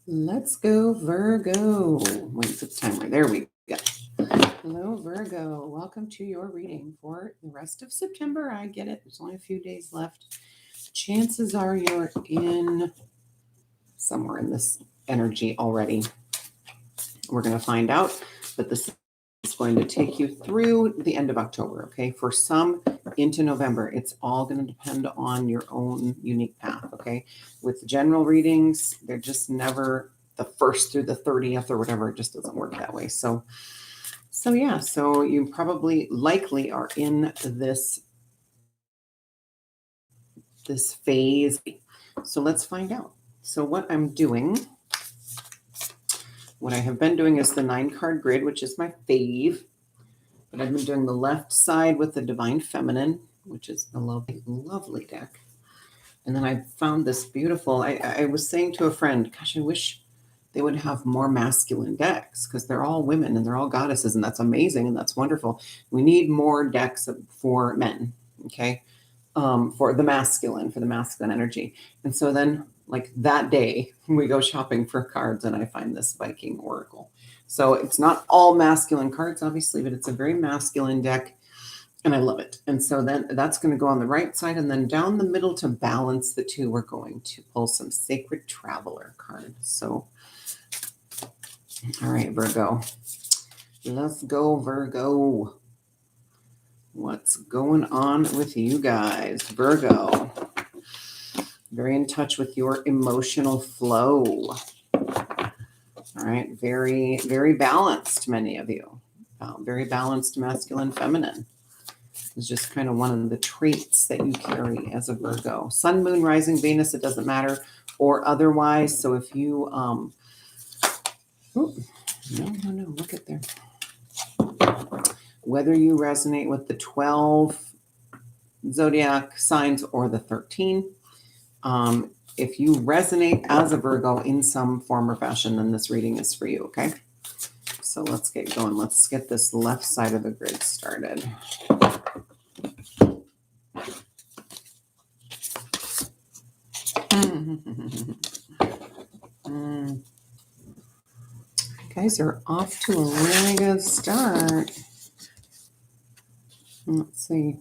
Let's go, Virgo. Wait, the timer. There we go. Hello, Virgo. Welcome to your reading for the rest of September. I get it. There's only a few days left. Chances are you're in somewhere in this energy already. We're going to find out, but this is going to take you through the end of October, okay? For some into November. It's all going to depend on your own unique path, okay? With general readings, they're just never the 1st through the 30th or whatever. It just doesn't work that way. So you probably likely are in this phase. So let's find out. So what I have been doing is the 9-card grid, which is my fave. But I've been doing the left side with the Divine Feminine, which is a lovely, lovely deck. And then I found this beautiful, I was saying to a friend, gosh, I wish they would have more masculine decks because they're all women and they're all goddesses, and that's amazing and that's wonderful. We need more decks for men, okay? For the masculine energy. And so then, like that day, we go shopping for cards and I find this Viking Oracle. So it's not all masculine cards, obviously, but it's a very masculine deck. And I love it. And so then that's going to go on the right side. And then down the middle to balance the two, we're going to pull some Sacred Traveler cards. So, all right, Virgo. Let's go, Virgo. What's going on with you guys? Virgo. Very in touch with your emotional flow. All right. Very, very balanced, many of you. Very balanced masculine, feminine. Is just kind of one of the traits that you carry as a Virgo. Sun, moon, rising, Venus, it doesn't matter, or otherwise. So if you, no, look at there. Whether you resonate with the 12 Zodiac signs or the 13, if you resonate as a Virgo in some form or fashion, then this reading is for you, okay? So let's get going. Let's get this left side of the grid started. Guys are off to a really good start. Let's see.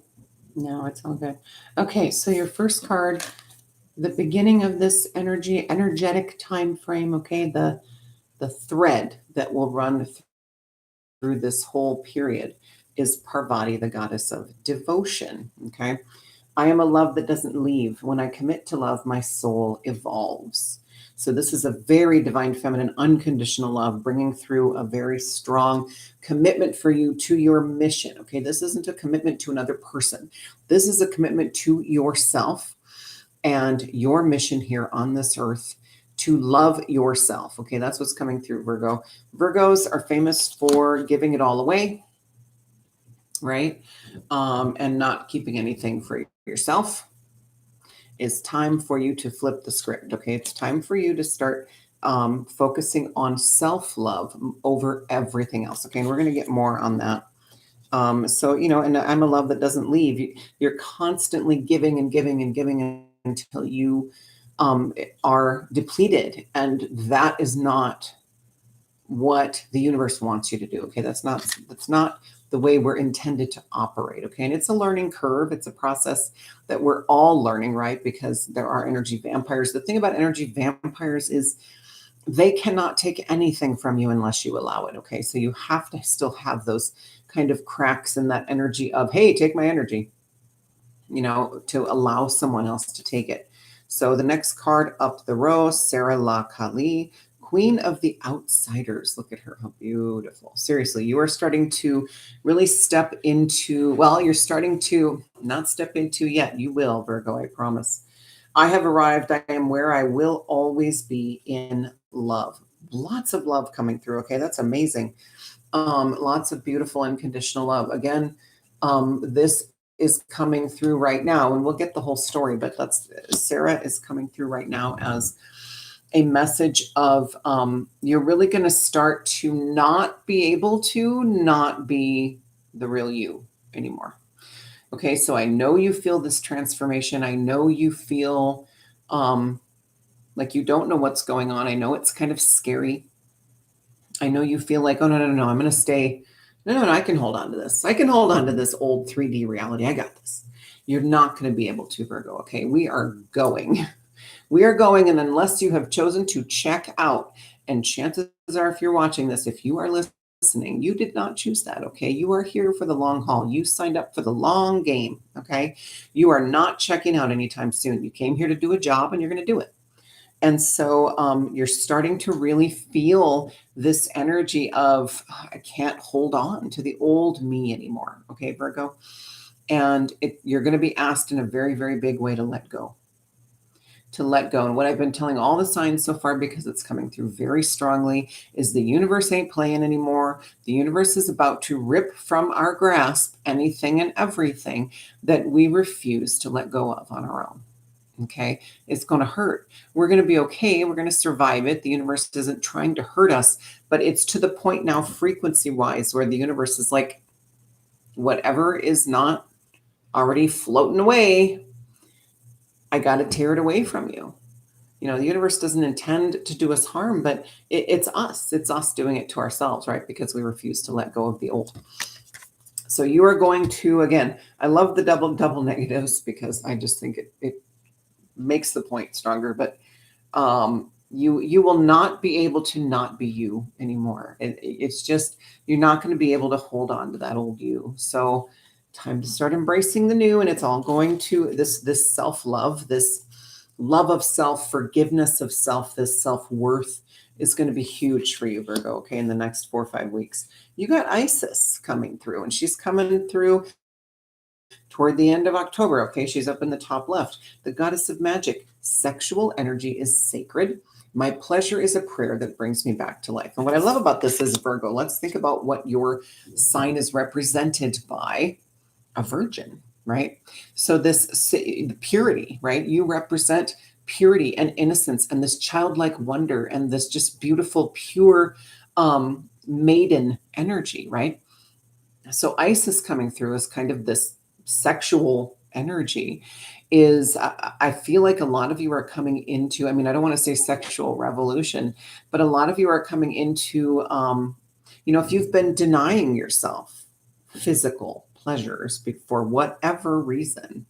No, it's all good. Okay, so your first card, the beginning of this energetic time frame, okay, the thread that will run through this whole period is Parvati, the goddess of devotion, okay? I am a love that doesn't leave. When I commit to love, my soul evolves. So this is a very divine feminine, unconditional love, bringing through a very strong commitment for you to your mission. Okay, this isn't a commitment to another person. This is a commitment to yourself and your mission here on this earth to love yourself. Okay, that's what's coming through, Virgo. Virgos are famous for giving it all away, right? And not keeping anything for yourself. It's time for you to flip the script, okay? It's time for you to start focusing on self-love over everything else, okay? And we're going to get more on that. So, and I'm a love that doesn't leave. You're constantly giving and giving and giving until you are depleted. And that is not what the universe wants you to do, okay? That's not the way we're intended to operate, okay? And it's a learning curve. It's a process that we're all learning, right? Because there are energy vampires. The thing about energy vampires is they cannot take anything from you unless you allow it, okay? So you have to still have those kind of cracks in that energy of, hey, take my energy, to allow someone else to take it. So the next card up the row, Sarah La Kali, Queen of the Outsiders. Look at her. How beautiful. Seriously, you are starting to really step into, well, you're starting to not step into yet. You will, Virgo, I promise. I have arrived. I am where I will always be in love. Lots of love coming through. Okay, that's amazing. Lots of beautiful unconditional love. Again, this is coming through right now, and we'll get the whole story, but Sarah is coming through right now as a message of you're really going to start to not be able to not be the real you anymore. Okay, so I know you feel this transformation. I know you feel Like you don't know what's going on. I know it's kind of scary. I know you feel like, oh, no, no, no, no, I'm going to stay. No, no, no, I can hold on to this. I can hold on to this old 3D reality. I got this. You're not going to be able to, Virgo. Okay. We are going. We are going. And unless you have chosen to check out, and chances are, if you're watching this, if you are listening, you did not choose that. Okay. You are here for the long haul. You signed up for the long game. Okay. You are not checking out anytime soon. You came here to do a job and you're going to do it. And so you're starting to really feel this energy of, "Oh, I can't hold on to the old me anymore." Okay, Virgo. And you're going to be asked in a very, very big way to let go. To let go. And what I've been telling all the signs so far, because it's coming through very strongly, is the universe ain't playing anymore. The universe is about to rip from our grasp anything and everything that we refuse to let go of on our own. Okay. It's going to hurt. We're going to be okay. We're going to survive it. The universe isn't trying to hurt us, but it's to the point now, frequency wise, where the universe is like, whatever is not already floating away, I got to tear it away from you. You know, the universe doesn't intend to do us harm, but it's us. It's us doing it to ourselves, right? Because we refuse to let go of the old. So you are going to, again, I love the double negatives because I just think it makes the point stronger, but you will not be able to not be you anymore. It's just, you're not going to be able to hold on to that old you. So time to start embracing the new, and it's all going to this self-love, this love of self, forgiveness of self, this self-worth is going to be huge for you, Virgo. Okay, in the next 4 or 5 weeks, you got Isis coming through, and she's coming through toward the end of October. Okay, she's up in the top left. The goddess of magic. Sexual energy is sacred. My pleasure is a prayer that brings me back to life. And what I love about this is, Virgo, let's think about what your sign is represented by. A virgin, right? So this purity, right? You represent purity and innocence and this childlike wonder and this just beautiful, pure maiden energy, right? So Isis coming through is kind of this sexual energy. Is I feel like a lot of you are coming into, I mean, I don't want to say sexual revolution, but a lot of you are coming into, if you've been denying yourself physical pleasures for whatever reason,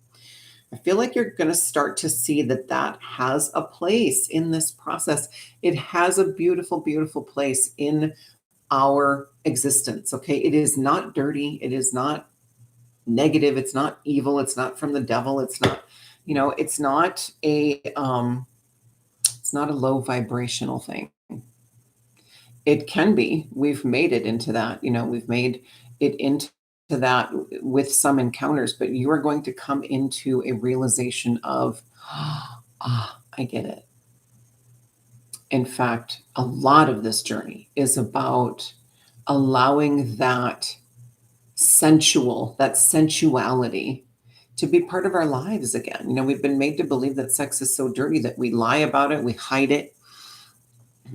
I feel like you're going to start to see that has a place in this process. It has a beautiful, beautiful place in our existence. Okay. It is not dirty. It is not negative. It's not evil. It's not from the devil. It's not, it's not it's not a low vibrational thing. It can be. We've made it into that, we've made it into that with some encounters, but you are going to come into a realization of, I get it. In fact, a lot of this journey is about allowing that sensuality to be part of our lives again. We've been made to believe that sex is so dirty that we lie about it, we hide it,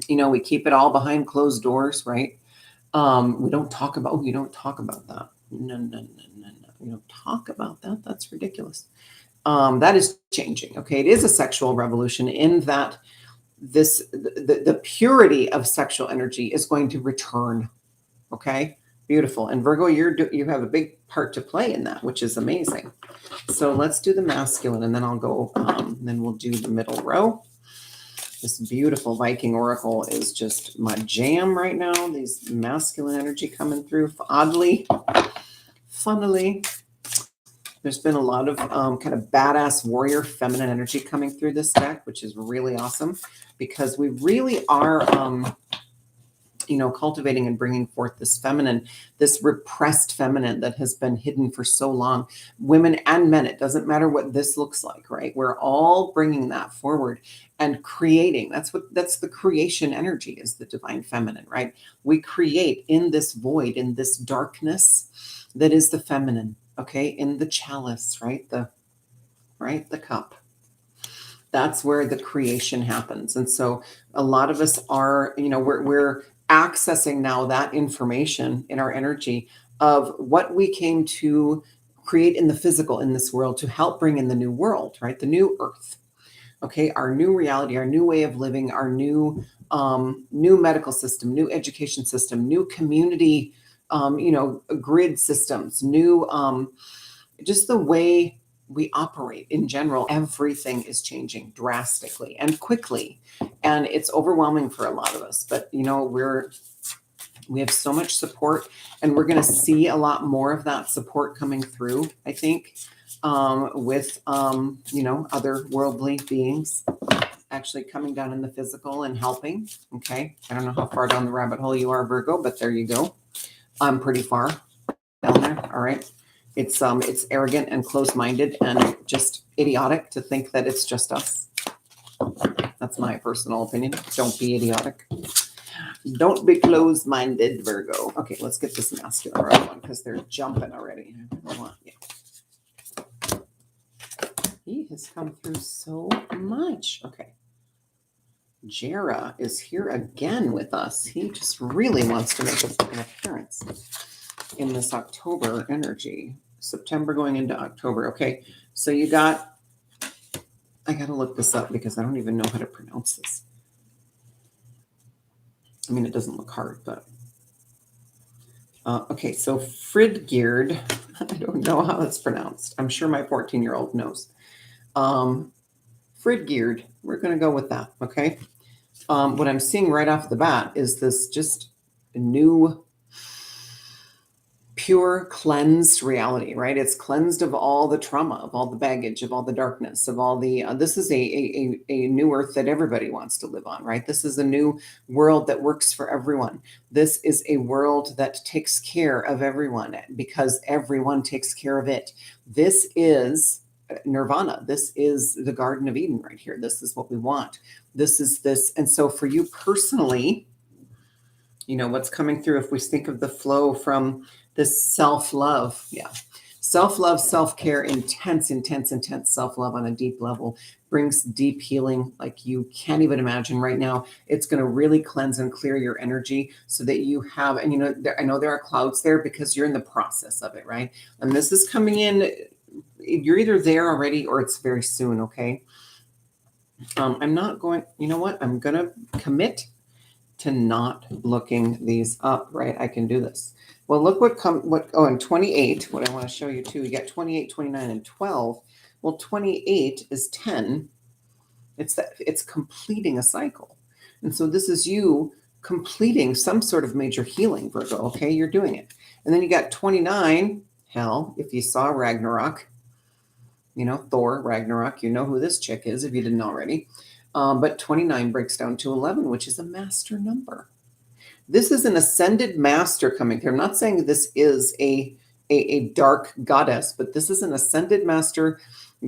we keep it all behind closed doors, right? We don't talk about, you don't talk about that. No. We don't talk about that. That's ridiculous. That is changing. Okay. It is a sexual revolution in that the purity of sexual energy is going to return. Okay. Beautiful. And Virgo, you have a big part to play in that, which is amazing. So let's do the masculine, and then I'll go, then we'll do the middle row. This beautiful Viking oracle is just my jam right now. These masculine energy coming through. Oddly, funnily, there's been a lot of kind of badass warrior feminine energy coming through this deck, which is really awesome because we really are, cultivating and bringing forth this feminine, this repressed feminine that has been hidden for so long. Women and men, it doesn't matter what this looks like, right? We're all bringing that forward and creating. That's the creation energy, is the divine feminine, right? We create in this void, in this darkness that is the feminine, okay? In the chalice, right? The cup. That's where the creation happens. And so a lot of us are, we're accessing now that information in our energy of what we came to create in the physical in this world to help bring in the new world, right? The new earth. Okay, our new reality, our new way of living, our new medical system, new education system, new community, grid systems, new just the way we operate in general. Everything is changing drastically and quickly, and it's overwhelming for a lot of us. But we have so much support, and we're going to see a lot more of that support coming through, I think, with other worldly beings actually coming down in the physical and helping. Okay, I don't know how far down the rabbit hole you are, Virgo, but there you go. I'm pretty far down there. All right. It's arrogant and closed-minded and just idiotic to think that it's just us. That's my personal opinion. Don't be idiotic. Don't be closed-minded, Virgo. Okay, let's get this masculine right one because they're jumping already. Yeah. He has come through so much. Okay. Jera is here again with us. He just really wants to make an appearance in this October energy. September going into October. Okay, so I got to look this up because I don't even know how to pronounce this. I mean, it doesn't look hard, but okay, so Fridgeard, I don't know how that's pronounced. I'm sure my 14-year-old knows. Fridgeard, we're going to go with that, okay? What I'm seeing right off the bat is this just new, pure, cleansed reality, right? It's cleansed of all the trauma, of all the baggage, of all the darkness, of all the, this is a new earth that everybody wants to live on, right? This is a new world that works for everyone. This is a world that takes care of everyone because everyone takes care of it. This is nirvana. This is the Garden of Eden right here. This is what we want. This is this. And so for you personally, what's coming through, if we think of the flow from this self-love, self-love, self-care, intense self-love on a deep level brings deep healing like you can't even imagine right now. It's going to really cleanse and clear your energy so that you have, and I know there are clouds there because you're in the process of it, right? And this is coming in, you're either there already or it's very soon, okay? I'm not going, I'm going to commit to not looking these up, right? I can do this. Well, look in 28, what I want to show you too, we got 28, 29, and 12. Well, 28 is 10. It's completing a cycle. And so this is you completing some sort of major healing, Virgo, okay? You're doing it. And then you got 29, hell, if you saw Ragnarok, Thor, Ragnarok, you know who this chick is if you didn't already. But 29 breaks down to 11, which is a master number. This is an ascended master coming through. I'm not saying this is a dark goddess, but this is an ascended master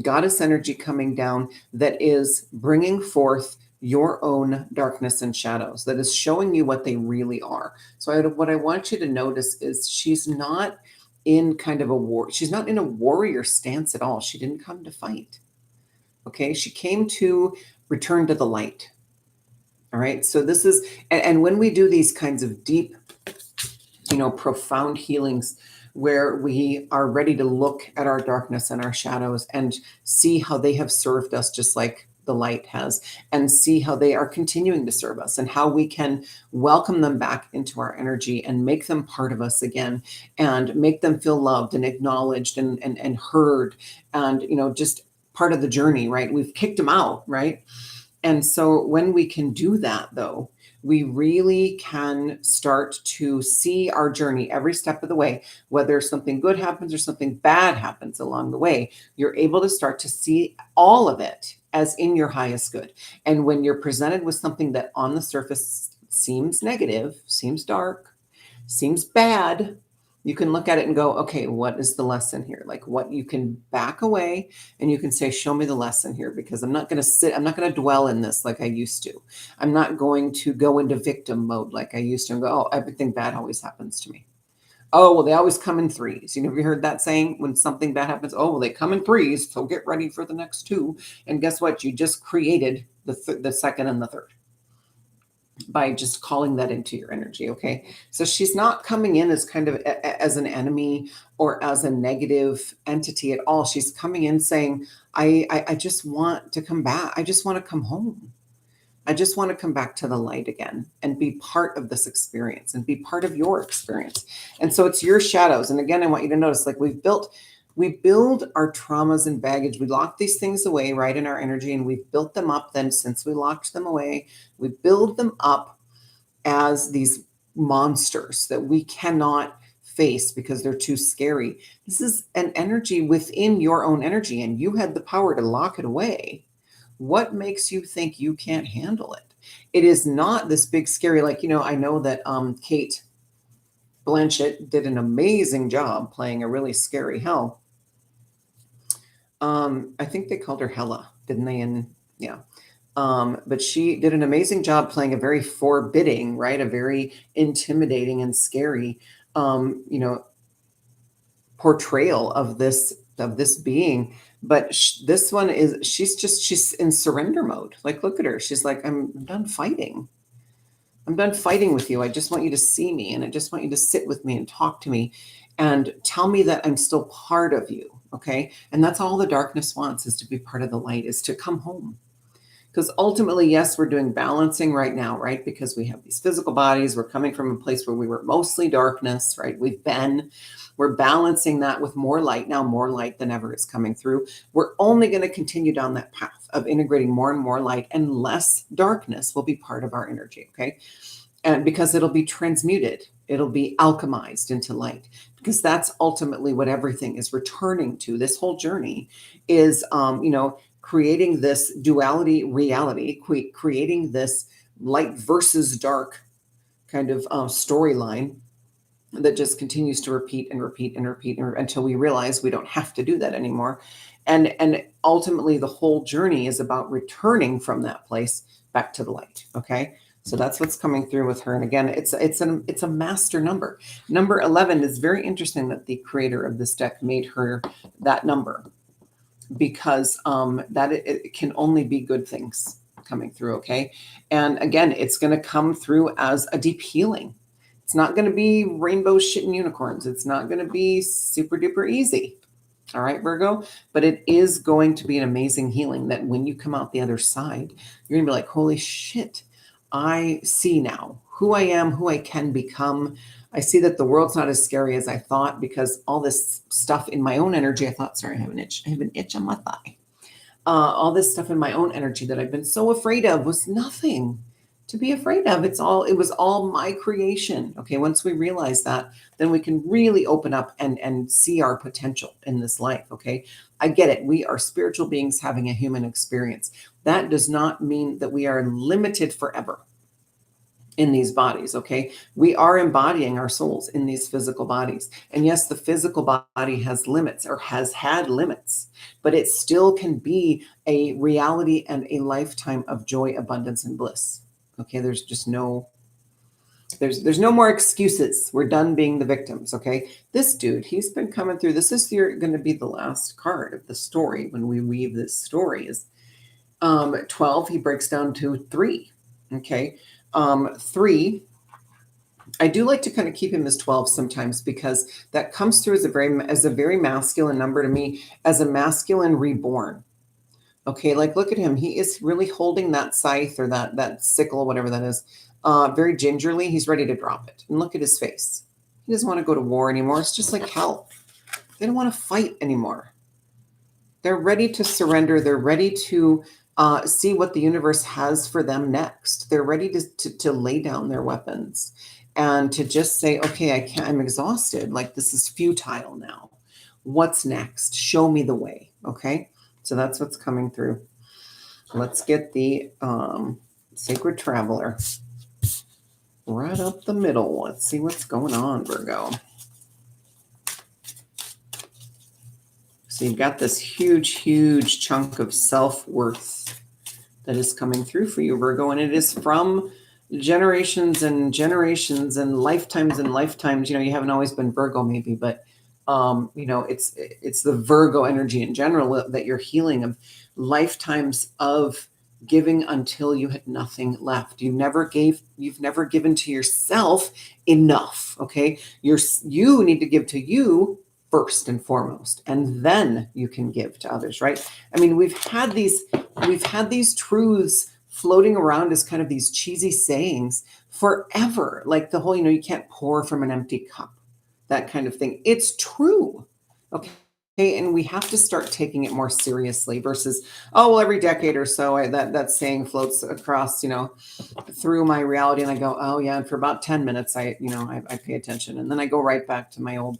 goddess energy coming down that is bringing forth your own darkness and shadows, that is showing you what they really are. So what I want you to notice is she's not in kind of a war. She's not in a warrior stance at all. She didn't come to fight. Okay. She came to return to the light. All right. So this is, and when we do these kinds of deep, profound healings where we are ready to look at our darkness and our shadows and see how they have served us just like the light has, and see how they are continuing to serve us and how we can welcome them back into our energy and make them part of us again and make them feel loved and acknowledged and heard and, just part of the journey, right? We've kicked them out, right? And so when we can do that, though, we really can start to see our journey every step of the way, whether something good happens or something bad happens along the way, you're able to start to see all of it as in your highest good. And when you're presented with something that on the surface seems negative, seems dark, seems bad, you can look at it and go, okay, what is the lesson here? Like what you can back away and you can say, show me the lesson here, because I'm not going to dwell in this like I used to. I'm not going to go into victim mode like I used to and go, oh, everything bad always happens to me. Oh, well, they always come in threes. Have you heard that saying when something bad happens? Oh, well, they come in threes. So get ready for the next two. And guess what? You just created the second and the third. by just calling that into your energy. Okay. So she's not coming in as kind of as an enemy or as a negative entity at all. She's coming in saying, I just want to come back. I just want to come home. I just want to come back to the light again and be part of this experience and be part of your experience. And so it's your shadows. And again, I want you to notice, like, we build our traumas and baggage. We lock these things away, right, in our energy, and we've built them up. Then since we locked them away, we build them up as these monsters that we cannot face because they're too scary. This is an energy within your own energy, and you had the power to lock it away. What makes you think you can't handle it? It is not this big scary, like, I know that Kate Blanchett did an amazing job playing a really scary Hell. I think they called her Hella, didn't they? And yeah. But she did an amazing job playing a very forbidding, right? A very intimidating and scary, portrayal of this being. But this one is, she's in surrender mode. Like, look at her. She's like, I'm done fighting. I'm done fighting with you. I just want you to see me, and I just want you to sit with me and talk to me and tell me that I'm still part of you. Okay. And that's all the darkness wants, is to be part of the light, is to come home. Because ultimately, yes, we're doing balancing right now, right? Because we have these physical bodies. We're coming from a place where we were mostly darkness, right? We're balancing that with more light. Now more light than ever is coming through. We're only going to continue down that path of integrating more and more light, and less darkness will be part of our energy, okay? And because it'll be transmuted, it'll be alchemized into light, because that's ultimately what everything is returning to. This whole journey is, creating this duality reality, creating this light versus dark kind of storyline that just continues to repeat and repeat and repeat until we realize we don't have to do that anymore. And ultimately, the whole journey is about returning from that place back to the light. Okay. So that's what's coming through with her. And again, it's a master number. Number 11 is very interesting that the creator of this deck made her that number, because that it can only be good things coming through. Okay. And again, it's going to come through as a deep healing. It's not going to be rainbow shit and unicorns. It's not going to be super duper easy. All right, Virgo, but it is going to be an amazing healing that when you come out the other side, you're going to be like, holy shit, I see now who I am, who I can become. I see that the world's not as scary as I thought, because all this stuff in my own energy, I thought, sorry, I have an itch. I have an itch on my thigh. All this stuff in my own energy that I've been so afraid of was nothing to be afraid of. It was all my creation. Okay. Once we realize that, then we can really open up and see our potential in this life. Okay. I get it. We are spiritual beings having a human experience. That does not mean that we are limited forever in these bodies. Okay. We are embodying our souls in these physical bodies. And yes, the physical body has limits, or has had limits, but it still can be a reality and a lifetime of joy, abundance, and bliss. Okay. There's just there's no more excuses. We're done being the victims. Okay. This dude, he's been coming through. This is going to be the last card of the story. When we weave this story is 12, he breaks down to 3. Okay. 3, I do like to kind of keep him as 12 sometimes, because that comes through as a very masculine number to me, as a masculine reborn. Okay, like, look at him. He is really holding that scythe, or that sickle, whatever that is, very gingerly. He's ready to drop it. And look at his face. He doesn't want to go to war anymore. It's just like hell. They don't want to fight anymore. They're ready to surrender. They're ready to see what the universe has for them next. They're ready to lay down their weapons and to just say, okay, I'm exhausted. Like, this is futile now. What's next? Show me the way. Okay. So that's what's coming through. Let's get the Sacred Traveler right up the middle. Let's see what's going on, Virgo. So you've got this huge, huge chunk of self-worth that is coming through for you, Virgo, and it is from generations and generations and lifetimes and lifetimes. You haven't always been Virgo, maybe, but it's the Virgo energy in general that you're healing, of lifetimes of giving until you had nothing left. You've never given to yourself enough. Okay. You need to give to you first and foremost, and then you can give to others, right? I mean, we've had these truths floating around as kind of these cheesy sayings forever. Like the whole, you can't pour from an empty cup, that kind of thing. It's true. Okay. And we have to start taking it more seriously versus, oh, well, every decade or so, that saying floats across, through my reality. And I go, oh yeah. And for about 10 minutes, I pay attention. And then I go right back to my old,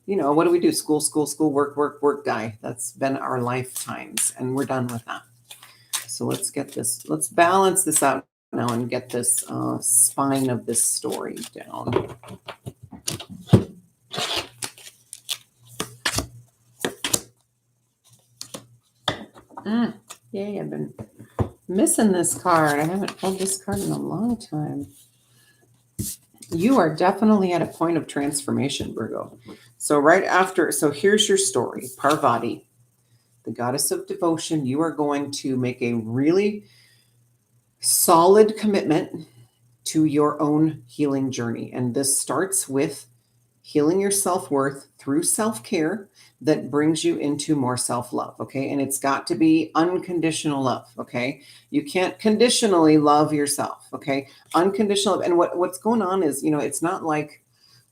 what do we do? School, work, die. That's been our lifetimes. And we're done with that. So let's balance this out now and get this spine of this story down. Yay, I've been missing this card. I haven't pulled this card in a long time. You are definitely at a point of transformation, Virgo. So here's your story. Parvati, the goddess of devotion, you are going to make a really solid commitment to your own healing journey. And this starts with healing your self-worth through self-care that brings you into more self-love, okay? And it's got to be unconditional love, okay? You can't conditionally love yourself, okay? Unconditional. And what's going on is, it's not like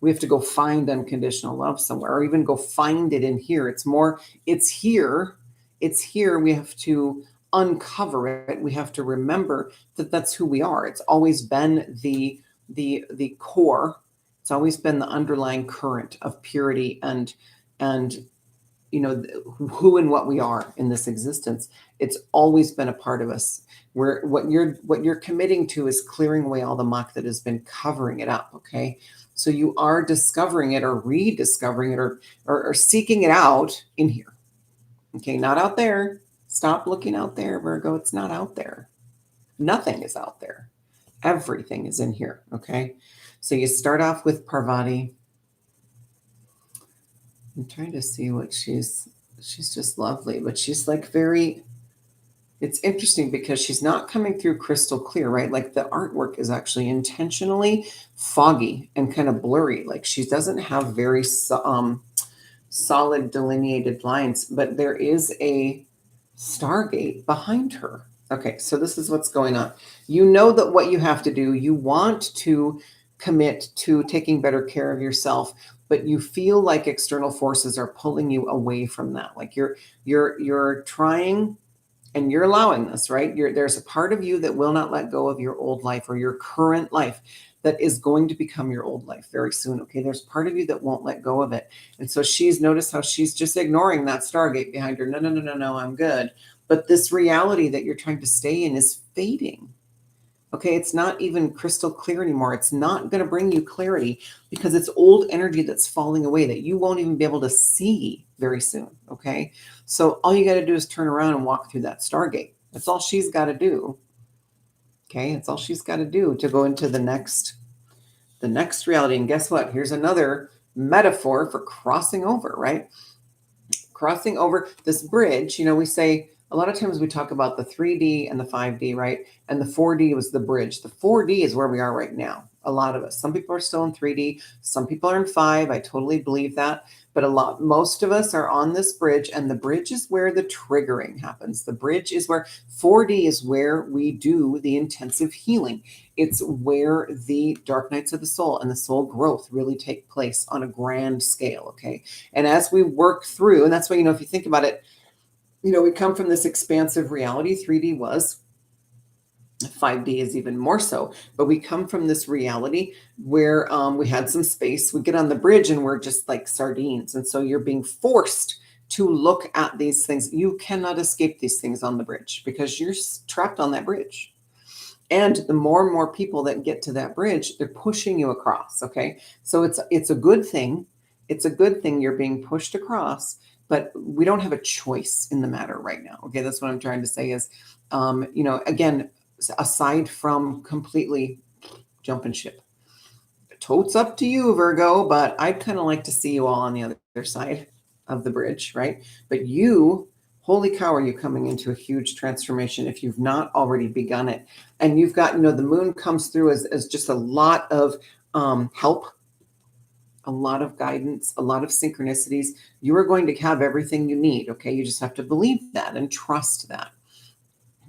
we have to go find unconditional love somewhere or even go find it in here. It's more, it's here. It's here. We have to uncover it. We have to remember that that's who we are. It's always been the core. It's always been the underlying current of purity and who and what we are in this existence. It's always been a part of us. Where what you're committing to is clearing away all the muck that has been covering it up. Okay, so you are discovering it or rediscovering it or seeking it out in here. Okay, not out there. Stop looking out there, Virgo. It's not out there. Nothing is out there. Everything is in here. Okay. So you start off with Parvati. I'm trying to see what she's just lovely, but she's like it's interesting because she's not coming through crystal clear, right? Like the artwork is actually intentionally foggy and kind of blurry. Like she doesn't have very solid delineated lines, but there is a stargate behind her. Okay, so this is what's going on. You know that what you have to do, you want to commit to taking better care of yourself, but you feel like external forces are pulling you away from that. Like you're trying and you're allowing this, right? There's a part of you that will not let go of your old life or your current life that is going to become your old life very soon. Okay, there's part of you that won't let go of it. And so noticed how she's just ignoring that stargate behind her. No, I'm good. But this reality that you're trying to stay in is fading. Okay, it's not even crystal clear anymore. It's not going to bring you clarity because it's old energy that's falling away that you won't even be able to see very soon. Okay, so all you got to do is turn around and walk through that stargate. That's all she's got to do. Okay, it's all she's got to do to go into the next reality. And guess what? Here's another metaphor for crossing over, right? Crossing over this bridge. We say, a lot of times we talk about the 3D and the 5D, right? And the 4D was the bridge. The 4D is where we are right now. A lot of us. Some people are still in 3D. Some people are in 5. I totally believe that. But most of us are on this bridge, and the bridge is where the triggering happens. The bridge is where 4D is where we do the intensive healing. It's where the dark nights of the soul and the soul growth really take place on a grand scale. Okay. And as we work through, and that's why, if you think about it, we come from this expansive reality. 3D was. 5D is even more so, but we come from this reality where we had some space. We get on the bridge and we're just like sardines. And so you're being forced to look at these things. You cannot escape these things on the bridge because you're trapped on that bridge. And the more and more people that get to that bridge, they're pushing you across. Okay. So it's a good thing. It's a good thing you're being pushed across, but we don't have a choice in the matter right now. Okay. That's what I'm trying to say is, again, aside from completely jumping ship. Totes up to you, Virgo, but I'd kind of like to see you all on the other side of the bridge, right? But you Holy cow, are you coming into a huge transformation if you've not already begun it? And you've got, the moon comes through as just a lot of help, a lot of guidance, a lot of synchronicities. You are going to have everything you need, okay? You just have to believe that and trust that.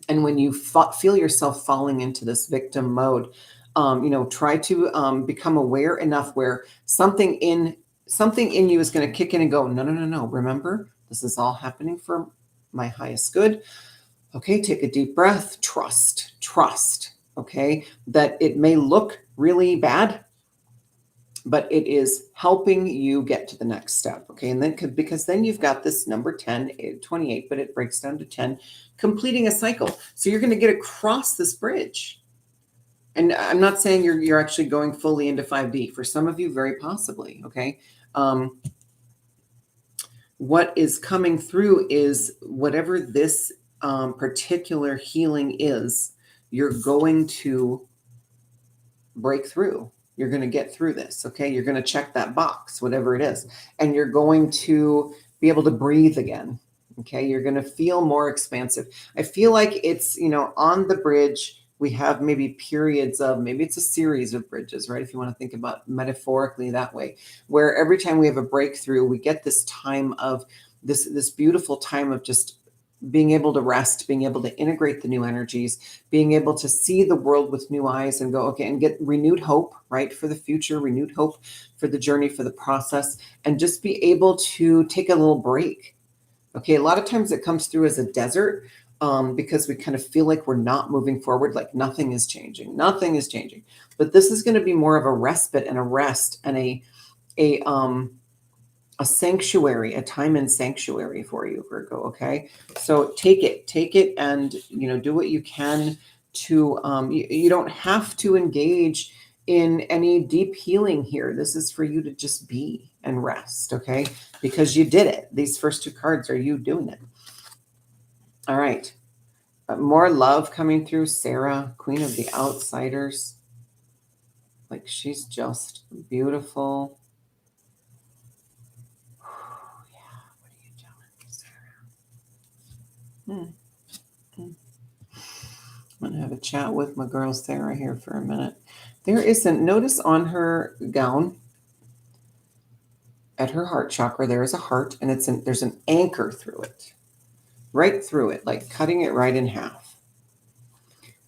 And when you feel yourself falling into this victim mode, try to become aware enough where something in you is going to kick in and go, no, no, no, no. Remember, this is all happening for my highest good. Okay, take a deep breath. Trust. Okay, that it may look really bad, but it is helping you get to the next step. Okay, and then because then you've got this number 10, 28, but it breaks down to 10, completing a cycle. So you're going to get across this bridge. And I'm not saying you're actually going fully into 5D. For some of you, very possibly. Okay. What is coming through is whatever this particular healing is, you're going to break through. You're going to get through this. Okay. You're going to check that box, whatever it is, and you're going to be able to breathe again. Okay. You're going to feel more expansive. I feel like it's, on the bridge, we have maybe periods of, maybe it's a series of bridges, right? If you want to think about metaphorically that way, where every time we have a breakthrough, we get this time of this beautiful time of just being able to rest, being able to integrate the new energies, being able to see the world with new eyes and go, okay, and get renewed hope, right? For the future, renewed hope for the journey, for the process, and just be able to take a little break. Okay. A lot of times it comes through as a desert, because we kind of feel like we're not moving forward, like nothing is changing. But this is going to be more of a respite and a rest and a sanctuary, a time in sanctuary for you, Virgo. Okay. So take it and, do what you can to, you don't have to engage in any deep healing here. This is for you to just be and rest. Okay. Because you did it. These first two cards are you doing it. All right. More love coming through. Sarah, Queen of the Outsiders. Like she's just beautiful. Yeah, what are you doing, Sarah? I'm going to have a chat with my girl Sarah here for a minute. There isn't, notice on her gown, at her heart chakra, there is a heart, and there's an anchor through it. Right through it, like cutting it right in half.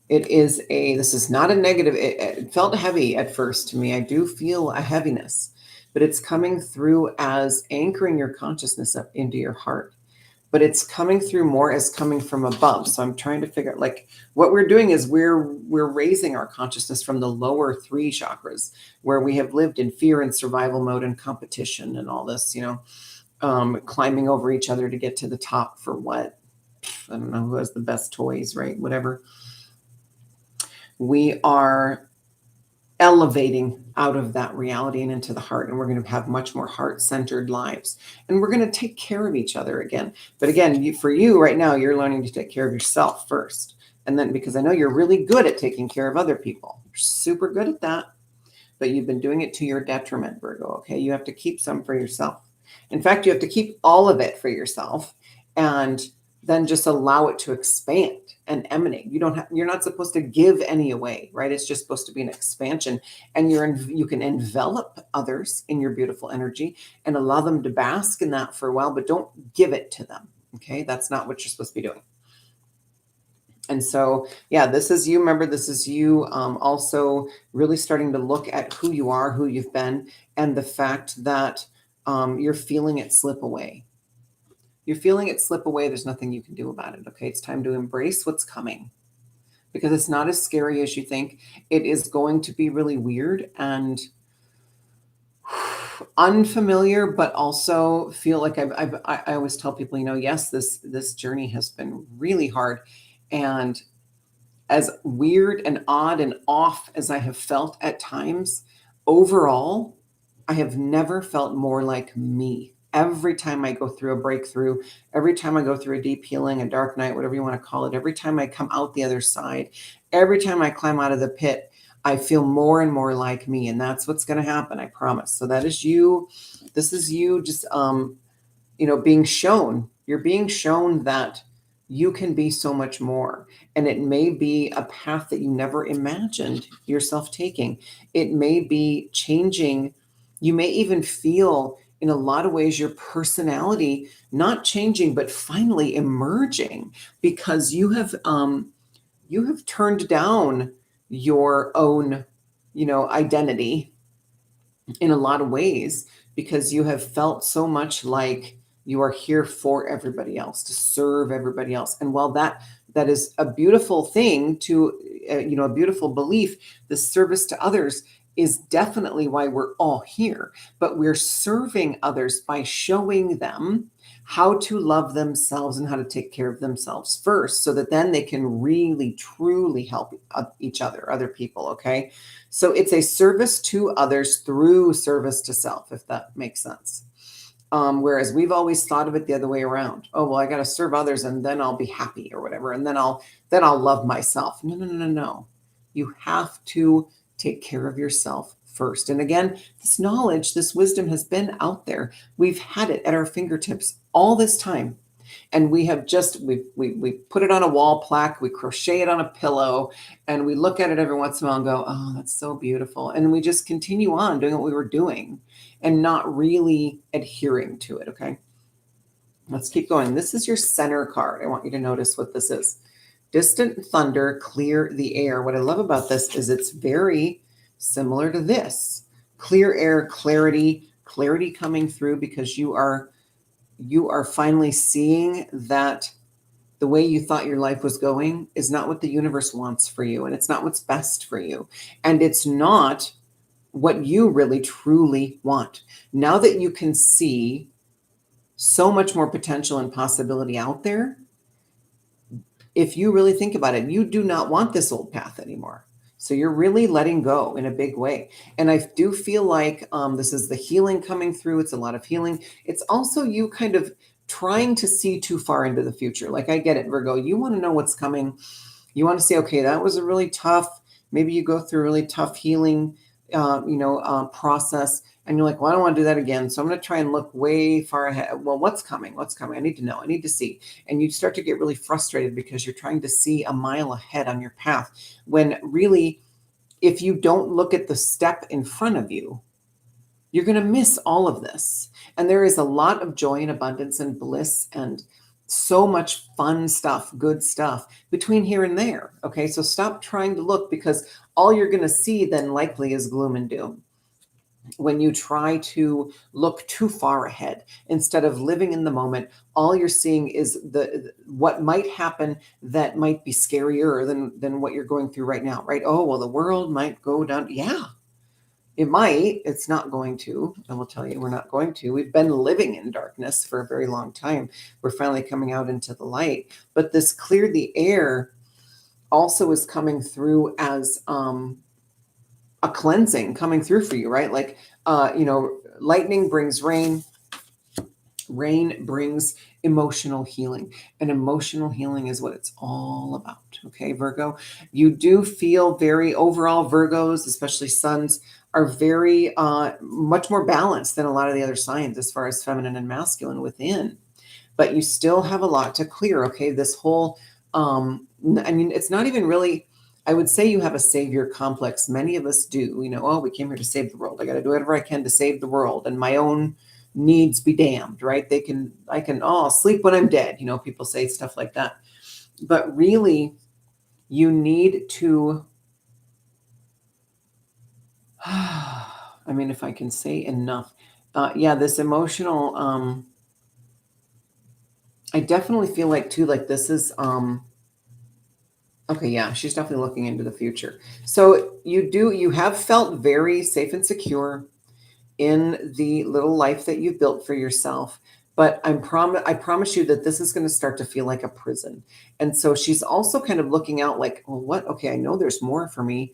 This is not a negative. It felt heavy at first to me. I do feel a heaviness, but it's coming through as anchoring your consciousness up into your heart. But it's coming through more as coming from above. So I'm trying to figure out, like, what we're doing is we're raising our consciousness from the lower three chakras, where we have lived in fear and survival mode and competition and all this, climbing over each other to get to the top for what? I don't know who has the best toys, right? Whatever. We are elevating out of that reality and into the heart, and we're going to have much more heart-centered lives, and we're going to take care of each other again. But again, for you right now, you're learning to take care of yourself first, and then, because I know you're really good at taking care of other people, you're super good at that, but you've been doing it to your detriment, Virgo. Okay, you have to keep some for yourself. In fact, you have to keep all of it for yourself, and then just allow it to expand and emanate. You're not supposed to give any away, right? It's just supposed to be an expansion, and you can envelop others in your beautiful energy and allow them to bask in that for a while, but don't give it to them. Okay. That's not what you're supposed to be doing. And so, yeah, this is you. Remember, this is you also really starting to look at who you are, who you've been, and the fact that you're feeling it slip away. You're feeling it slip away. There's nothing you can do about it. Okay. It's time to embrace what's coming, because it's not as scary as you think. It is going to be really weird and unfamiliar, but also feel like I always tell people, yes, this journey has been really hard, and as weird and odd and off as I have felt at times, overall, I have never felt more like me. Every time I go through a breakthrough, every time I go through a deep healing, a dark night, whatever you want to call it, every time I come out the other side, every time I climb out of the pit, I feel more and more like me. And that's what's going to happen, I promise. So that is you. This is you just, being shown You're being shown that you can be so much more. And it may be a path that you never imagined yourself taking. It may be changing. You may even feel in a lot of ways your personality not changing, but finally emerging because you have turned down your own, identity in a lot of ways because you have felt so much like you are here for everybody else, to serve everybody else. And while that is a beautiful thing to a beautiful belief, the service to others is definitely why we're all here, but we're serving others by showing them how to love themselves and how to take care of themselves first so that then they can really truly help each other people. Okay, so it's a service to others through service to self, if that makes sense. Whereas we've always thought of it the other way around. Oh, well, I got to serve others and then I'll be happy or whatever. And then I'll love myself. No, no, no, no, no. You have to take care of yourself first. And again, this knowledge, this wisdom has been out there. We've had it at our fingertips all this time. And we have just, we put it on a wall plaque, we crochet it on a pillow, and we look at it every once in a while and go, oh, that's so beautiful. And we just continue on doing what we were doing and not really adhering to it. Okay. Let's keep going. This is your center card. I want you to notice what this is. Distant thunder, clear the air. What I love about this is it's very similar to this. Clear air, clarity coming through because you are finally seeing that the way you thought your life was going is not what the universe wants for you, and it's not what's best for you, and it's not what you really truly want. Now that you can see so much more potential and possibility out there, if you really think about it, you do not want this old path anymore. So you're really letting go in a big way. And I do feel like this is the healing coming through. It's a lot of healing. It's also you kind of trying to see too far into the future. Like, I get it, Virgo. You want to know what's coming. You want to say, okay, that was a really tough, maybe you go through a really tough healing, process. And you're like, well, I don't want to do that again. So I'm going to try and look way far ahead. Well, what's coming? What's coming? I need to know. I need to see. And you start to get really frustrated because you're trying to see a mile ahead on your path. When really, if you don't look at the step in front of you, you're going to miss all of this. And there is a lot of joy and abundance and bliss and so much fun stuff, good stuff between here and there. Okay. So stop trying to look because all you're going to see then likely is gloom and doom. When you try to look too far ahead instead of living in the moment, all you're seeing is what might happen that might be scarier than what you're going through right now, right? Oh, well, the world might go down. Yeah, it might. It's not going to. I will tell you, we're not going to. We've been living in darkness for a very long time. We're finally coming out into the light. But this clear the air also is coming through as a cleansing coming through for you, right? Like, lightning brings rain. Rain brings emotional healing, and emotional healing is what it's all about. Okay, Virgo, you do feel very overall, Virgos, especially suns, are very much more balanced than a lot of the other signs as far as feminine and masculine within, but you still have a lot to clear. Okay, this whole, it's not even really, I would say you have a savior complex. Many of us do, oh, we came here to save the world. I got to do whatever I can to save the world and my own needs be damned, right? I'll sleep when I'm dead. People say stuff like that, but really you need to, if I can say enough, this emotional, I definitely feel like too, like this is, okay, yeah, she's definitely looking into the future. So you have felt very safe and secure in the little life that you've built for yourself. But I promise you that this is going to start to feel like a prison. And so she's also kind of looking out like, well, what? Okay, I know there's more for me.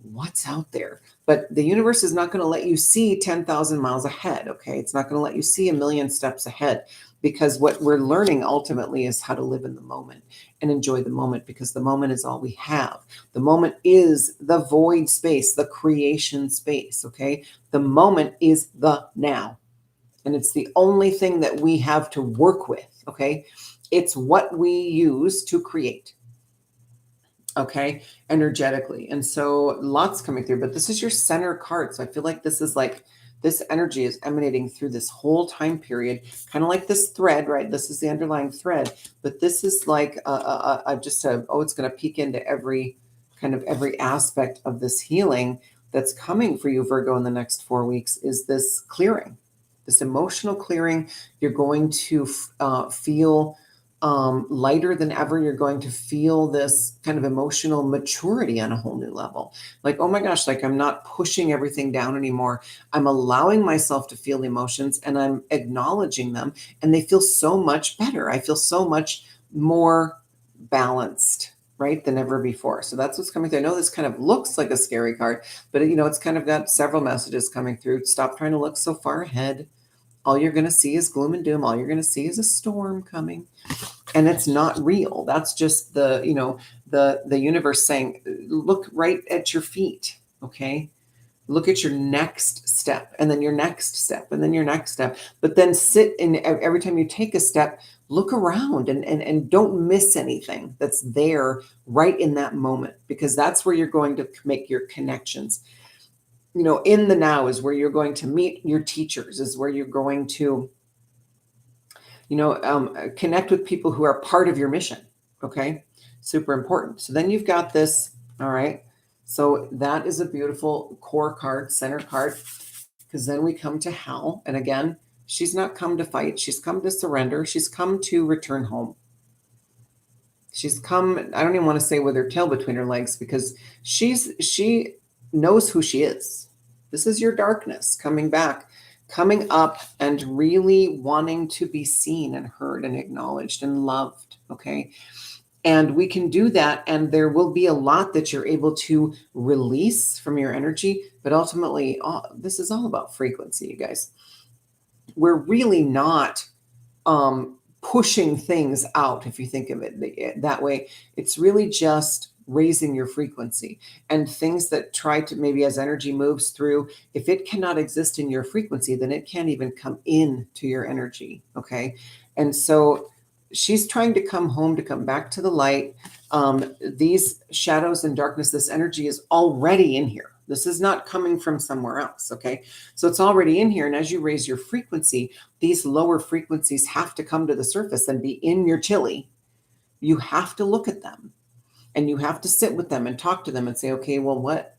What's out there? But the universe is not going to let you see 10,000 miles ahead. Okay. It's not going to let you see a million steps ahead, because what we're learning ultimately is how to live in the moment and enjoy the moment, because the moment is all we have. The moment is the void space, the creation space. Okay. The moment is the now. And it's the only thing that we have to work with, okay? It's what we use to create, okay, energetically. And so lots coming through, but this is your center card. So I feel like this is like, this energy is emanating through this whole time period, kind of like this thread, right? This is the underlying thread, but this is like it's going to peek into every kind of every aspect of this healing that's coming for you, Virgo, in the next 4 weeks, is this clearing, this emotional clearing. You're going to feel lighter than ever. You're going to feel this kind of emotional maturity on a whole new level. Like, oh my gosh, like I'm not pushing everything down anymore. I'm allowing myself to feel the emotions and I'm acknowledging them, and they feel so much better. I feel so much more balanced, right, than ever before. So that's what's coming through. I know this kind of looks like a scary card, but it's kind of got several messages coming through. Stop trying to look so far ahead. All you're going to see is gloom and doom. All you're going to see is a storm coming, and it's not real. That's just the universe saying, look right at your feet. Okay. Look at your next step, and then your next step, and then your next step. But then sit in every time you take a step, look around and don't miss anything that's there right in that moment, because that's where you're going to make your connections. In the now is where you're going to meet your teachers, is where you're going to, connect with people who are part of your mission. Okay. Super important. So then you've got this. All right. So that is a beautiful core card, center card, because then we come to Hell. And again, she's not come to fight. She's come to surrender. She's come to return home. She's come, I don't even want to say with her tail between her legs, because she knows who she is. This is your darkness coming back, coming up, and really wanting to be seen and heard and acknowledged and loved. Okay. And we can do that. And there will be a lot that you're able to release from your energy. But ultimately, this is all about frequency, you guys. We're really not pushing things out, if you think of it that way. It's really just raising your frequency, and things that try to, maybe as energy moves through, if it cannot exist in your frequency, then it can't even come in to your energy. Okay. And so she's trying to come home, to come back to the light. These shadows and darkness, this energy is already in here. This is not coming from somewhere else. Okay. So it's already in here. And as you raise your frequency, these lower frequencies have to come to the surface and be in your chili. You have to look at them, and you have to sit with them and talk to them and say, okay, well, what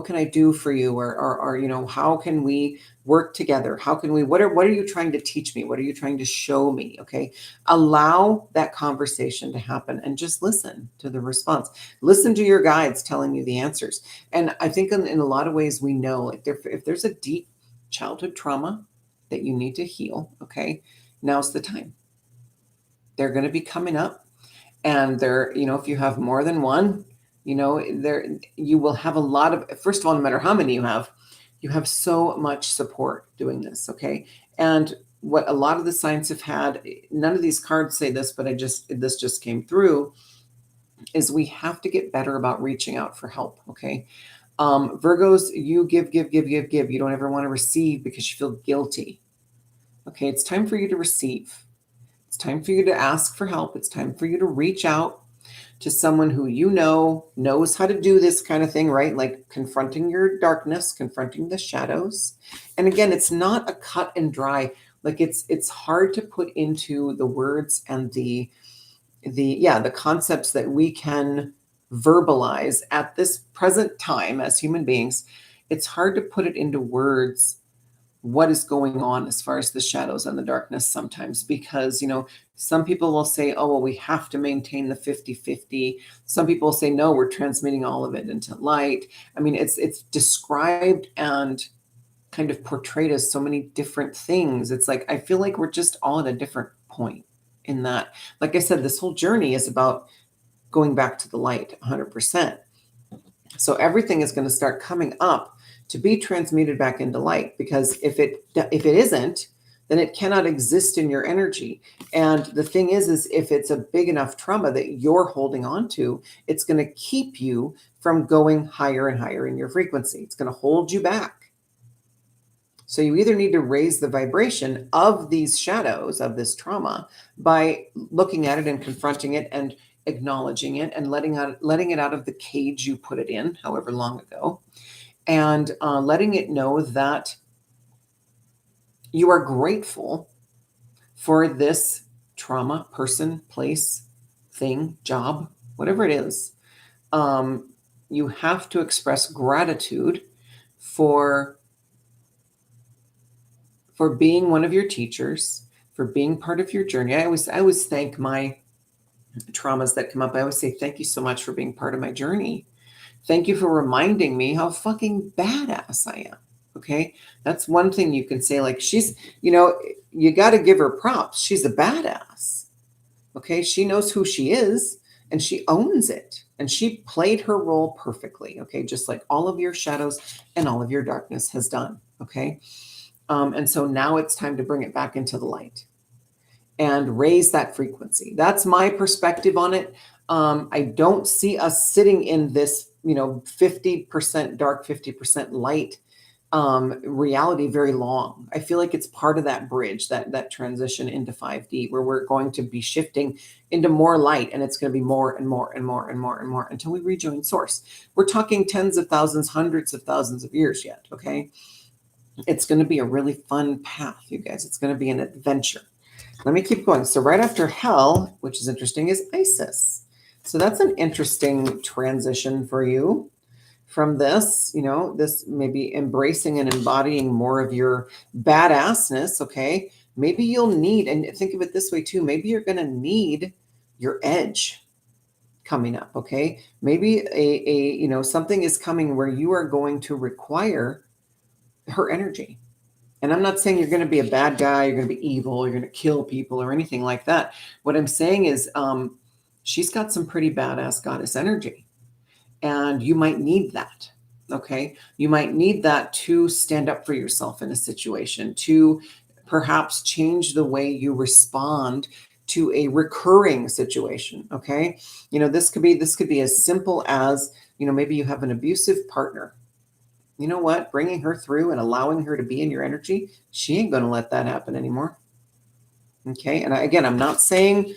can I do for you? Or how can we work together? How can we, what are you trying to teach me? What are you trying to show me? Okay. Allow that conversation to happen and just listen to the response. Listen to your guides telling you the answers. And I think in a lot of ways, we know if there's a deep childhood trauma that you need to heal, okay, now's the time. They're going to be coming up, and they're, if you have more than one, you will have a lot of, first of all, no matter how many you have so much support doing this. Okay. And what a lot of the signs have had, none of these cards say this, but this just came through, is we have to get better about reaching out for help. Okay. Virgos, you give. You don't ever want to receive because you feel guilty. Okay. It's time for you to receive. It's time for you to ask for help. It's time for you to reach out to someone who knows how to do this kind of thing, right? Like confronting your darkness, confronting the shadows. And again, it's not a cut and dry. Like it's hard to put into the words and the concepts that we can verbalize at this present time as human beings. It's hard to put it into words what is going on as far as the shadows and the darkness sometimes, because some people will say, oh well, we have to maintain the 50-50. Some people will say, no, we're transmitting all of it into light. I mean, it's described and kind of portrayed as so many different things. It's like, I feel like we're just all at a different point in that. Like I said, this whole journey is about going back to the light 100%. So everything is going to start coming up to be transmuted back into light, because if it isn't, then it cannot exist in your energy. And the thing is if it's a big enough trauma that you're holding on to, it's going to keep you from going higher and higher in your frequency. It's going to hold you back. So you either need to raise the vibration of these shadows, of this trauma, by looking at it and confronting it and acknowledging it and letting it out of the cage you put it in, however long ago, and letting it know that you are grateful for this trauma, person, place, thing, job, whatever it is. You have to express gratitude for being one of your teachers, for being part of your journey. I always thank my traumas that come up. I always say, thank you so much for being part of my journey. Thank you for reminding me how fucking badass I am. Okay. That's one thing you can say. Like, she's, you got to give her props. She's a badass. Okay. She knows who she is and she owns it. And she played her role perfectly. Okay. Just like all of your shadows and all of your darkness has done. Okay. And so now it's time to bring it back into the light and raise that frequency. That's my perspective on it. I don't see us sitting in this, 50% dark, 50% light reality very long. I feel like it's part of that bridge, that transition into 5D, where we're going to be shifting into more light, and it's going to be more and more and more and more and more until we rejoin source. We're talking tens of thousands, hundreds of thousands of years yet. Okay. It's going to be a really fun path, you guys. It's going to be an adventure. Let me keep going. So right after hell, which is interesting, is Isis. So that's an interesting transition for you from this, this maybe embracing and embodying more of your badassness. Okay. Maybe you'll need, and think of it this way too, maybe you're going to need your edge coming up. Okay. Maybe something is coming where you are going to require her energy. And I'm not saying you're going to be a bad guy, you're going to be evil, you're going to kill people or anything like that. What I'm saying is she's got some pretty badass goddess energy. And you might need that. Okay. You might need that to stand up for yourself in a situation, to perhaps change the way you respond to a recurring situation. Okay. This could be as simple as, maybe you have an abusive partner. You know what? Bringing her through and allowing her to be in your energy, she ain't going to let that happen anymore. Okay. And I'm not saying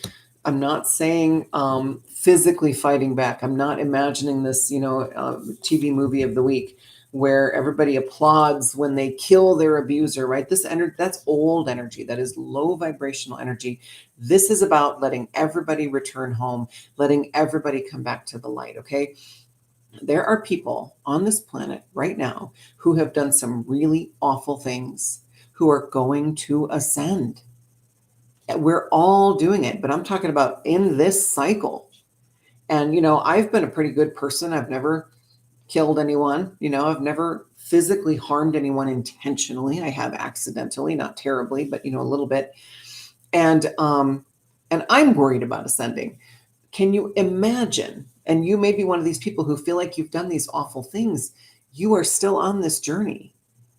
physically fighting back. I'm not imagining this, TV movie of the week where everybody applauds when they kill their abuser, right? This energy, that's old energy. That is low vibrational energy. This is about letting everybody return home, letting everybody come back to the light. Okay. There are people on this planet right now who have done some really awful things, who are going to ascend. We're all doing it, but I'm talking about in this cycle. And, I've been a pretty good person. I've never killed anyone. I've never physically harmed anyone intentionally. I have accidentally, not terribly, but, a little bit. And I'm worried about ascending. Can you imagine? And you may be one of these people who feel like you've done these awful things. You are still on this journey.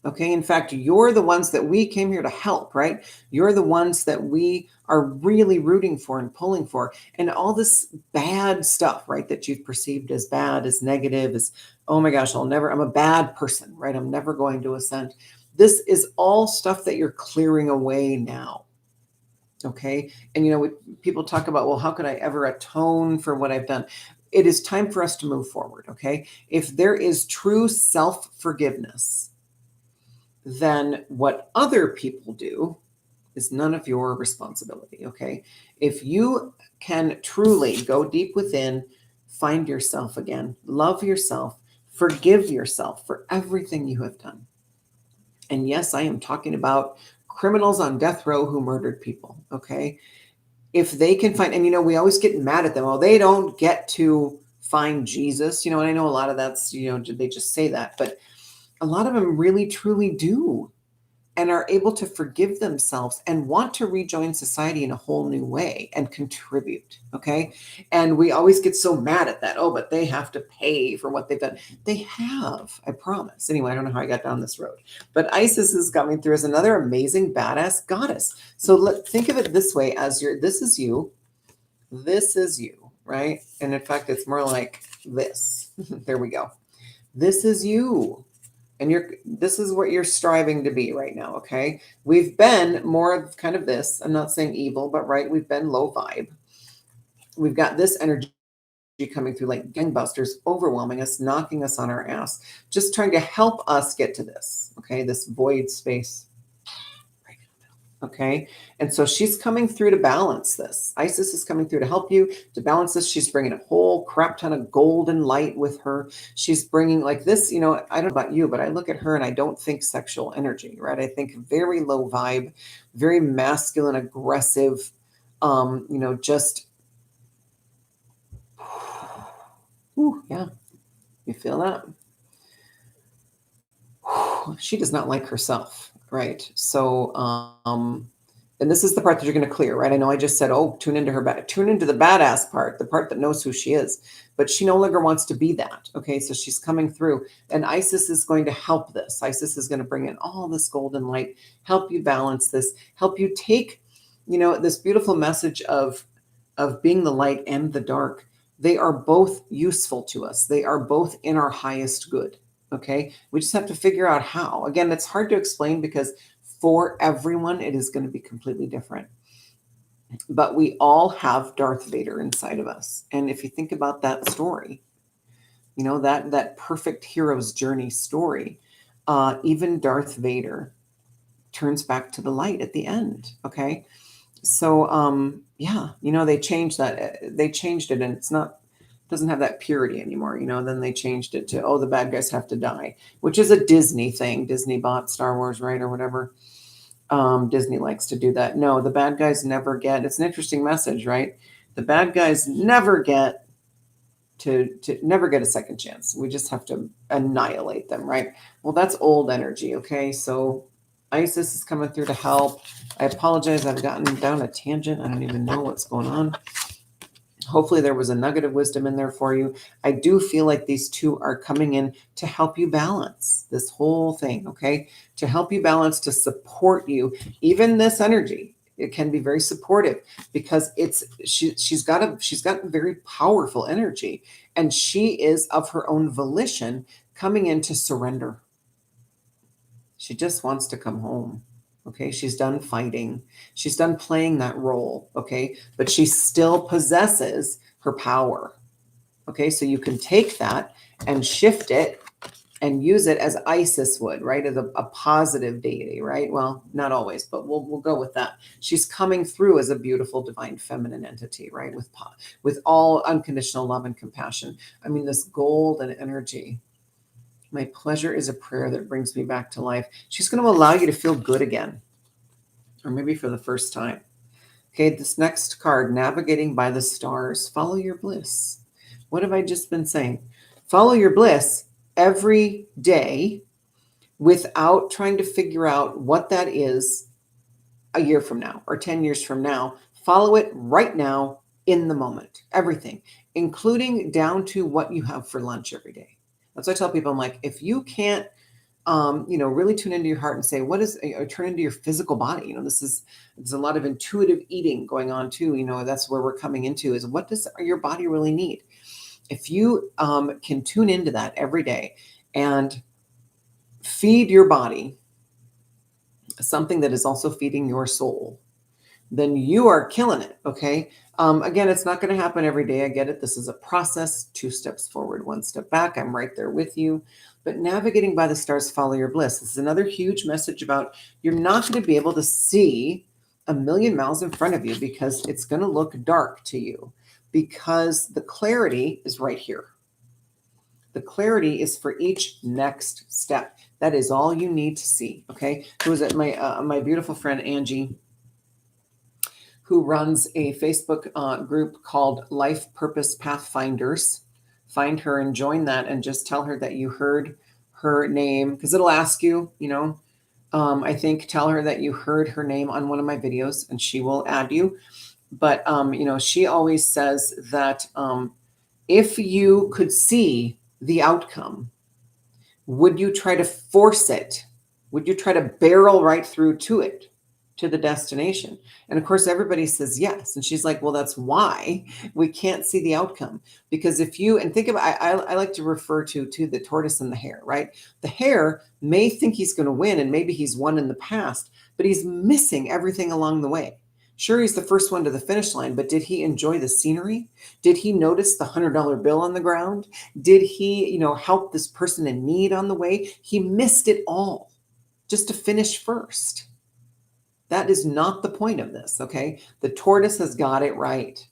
Okay. In fact, you're the ones that we came here to help, right? You're the ones that we are really rooting for and pulling for. And all this bad stuff, right, that you've perceived as bad, as negative, as, oh my gosh, I'm a bad person, right? I'm never going to ascend. This is all stuff that you're clearing away now. Okay. And, people talk about, well, how could I ever atone for what I've done? It is time for us to move forward. Okay. If there is true self-forgiveness, then what other people do is none of your responsibility. Okay. If you can truly go deep within, find yourself again, love yourself, forgive yourself for everything you have done. And yes, I am talking about criminals on death row who murdered people. Okay. If they can find, and we always get mad at them. Oh, they don't get to find Jesus, and I know a lot of that's, they just say that, but a lot of them really, truly do, and are able to forgive themselves and want to rejoin society in a whole new way and contribute. Okay. And we always get so mad at that. Oh, but they have to pay for what they've done. They have, I promise. Anyway, I don't know how I got down this road, but Isis is coming through as another amazing, badass goddess. So think of it this way as this is you, right? And in fact, it's more like this. There we go. This is you. And this is what you're striving to be right now, okay? We've been more of kind of this. I'm not saying evil, but right, we've been low vibe. We've got this energy coming through like gangbusters, overwhelming us, knocking us on our ass, just trying to help us get to this, okay? This void space. Okay. And so she's coming through to balance this. Isis is coming through to help you to balance this. She's bringing a whole crap ton of golden light with her. She's bringing like this, I don't know about you, but I look at her and I don't think sexual energy, right? I think very low vibe, very masculine, aggressive, just, ooh, yeah, you feel that? She does not like herself, right? So, and this is the part that you're going to clear, right? I know I just said, oh, tune into tune into the badass part, the part that knows who she is, but she no longer wants to be that. Okay. So she's coming through, and Isis is going to help this. Isis is going to bring in all this golden light, help you balance this, help you take, this beautiful message of being the light and the dark. They are both useful to us. They are both in our highest good. Okay. We just have to figure out how. Again, it's hard to explain because for everyone, it is going to be completely different. But we all have Darth Vader inside of us. And if you think about that story, that perfect hero's journey story, even Darth Vader turns back to the light at the end. Okay. So, yeah, they changed that. They changed it, and it's not, doesn't have that purity anymore. Then they changed it to, oh, the bad guys have to die, which is a Disney thing. Disney bought Star Wars, right? Or whatever. Disney likes to do that. No, the bad guys never get, it's an interesting message, right? The bad guys never get to never get a second chance. We just have to annihilate them, right? Well, that's old energy. Okay. So Isis is coming through to help. I apologize. I've gotten down a tangent. I don't even know what's going on. Hopefully there was a nugget of wisdom in there for you. I do feel like these two are coming in to help you balance this whole thing, okay? To help you balance, to support you. Even this energy, it can be very supportive because she's got very powerful energy, and she is of her own volition coming in to surrender. She just wants to come home. Okay, she's done fighting. She's done playing that role. Okay, but she still possesses her power. Okay, so you can take that and shift it and use it as Isis would, right? As a positive deity, right? Well, not always, but we'll go with that. She's coming through as a beautiful divine feminine entity, right? With all unconditional love and compassion. I mean, this golden energy. My pleasure is a prayer that brings me back to life. She's going to allow you to feel good again, or maybe for the first time. Okay, this next card, navigating by the stars. Follow your bliss. What have I just been saying? Follow your bliss every day without trying to figure out what that is a year from now or 10 years from now. Follow it right now in the moment. Everything, including down to what you have for lunch every day. That's why I tell people, I'm like, if you can't, really tune into your heart and say, what is, or turn into your physical body. There's a lot of intuitive eating going on too. That's where we're coming into is what does your body really need? If you can tune into that every day and feed your body something that is also feeding your soul, then you are killing it. Okay. Again, it's not going to happen every day. I get it. This is a process, 2 steps forward, 1 step back. I'm right there with you. But navigating by the stars, follow your bliss. This is another huge message about you're not going to be able to see a million miles in front of you because it's going to look dark to you because the clarity is right here. The clarity is for each next step. That is all you need to see. Okay. Who was it? My beautiful friend, Angie, who runs a Facebook group called Life Purpose Pathfinders. Find her and join that and just tell her that you heard her name because it'll ask you, I think tell her that you heard her name on one of my videos and she will add you. But, she always says that if you could see the outcome, would you try to force it? Would you try to barrel right through to it? to the destination? And of course, everybody says yes. And she's like, well, that's why we can't see the outcome. Because if you, and think about, I like to refer to the tortoise and the hare, right? The hare may think he's going to win, and maybe he's won in the past, but he's missing everything along the way. Sure, he's the first one to the finish line, but did he enjoy the scenery? Did he notice the $100 bill on the ground? Did he, help this person in need on the way? He missed it all just to finish first. That is not the point of this, okay? The tortoise has got it right.